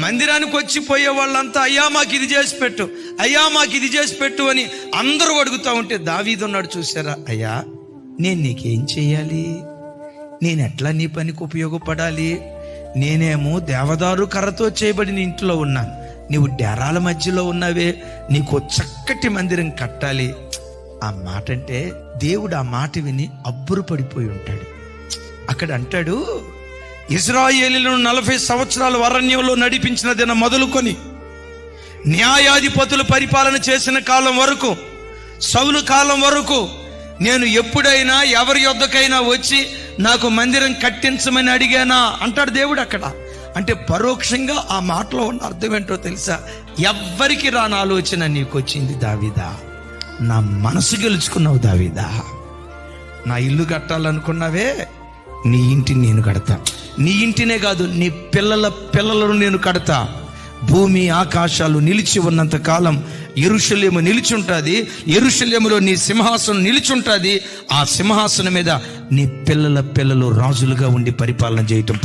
మందిరానికి వచ్చి పోయే వాళ్ళంతా అయ్యా మాకు ఇది చేసి పెట్టు, అయ్యా మాకు ఇది చేసి పెట్టు అని అందరూ అడుగుతూ ఉంటే దావీదు ఉన్నాడు, చూసారా, అయ్యా నేను నీకేం చెయ్యాలి, నేను ఎట్లా నీ పనికి ఉపయోగపడాలి, నేనేమో దేవదారు కర్రతో చేయబడిన ఇంట్లో ఉన్నాను, నీవు డేరాల మధ్యలో ఉన్నావే, నీకు చక్కటి మందిరం కట్టాలి. ఆ మాట అంటే దేవుడు ఆ మాట విని అబ్బురు పడిపోయి ఉంటాడు. అక్కడ అంటాడు, ఇశ్రాయేలీయులను 40 సంవత్సరాలు అరణ్యంలో నడిపించిన దినం మొదలుకొని న్యాయాధిపతులు పరిపాలన చేసిన కాలం వరకు, సౌలు కాలం వరకు నేను ఎప్పుడైనా ఎవరి యొద్దకైనా వచ్చి నాకు మందిరం కట్టించమని అడిగానా అంటాడు దేవుడు అక్కడ. అంటే పరోక్షంగా ఆ మాటలో ఉన్న అర్థం ఏంటో తెలుసా? ఎవ్వరికి రాని ఆలోచన నీకు వచ్చింది దావీదా, నా మనసు గెలుచుకున్నావు దావీదా. నా ఇల్లు కట్టాలనుకున్నావే, నీ ఇంటిని నేను కడతా. నీ ఇంటినే కాదు, నీ పిల్లల పిల్లలను నేను కడతా. భూమి ఆకాశాలు నిలిచి ఉన్నంత కాలం యెరూషలేము నిలిచుంటుంది, యెరూషలేములో నీ సింహాసనం నిలిచుంటుంది. ఆ సింహాసనం మీద నీ పిల్లల పిల్లలు రాజులుగా ఉండి పరిపాలన చేయటం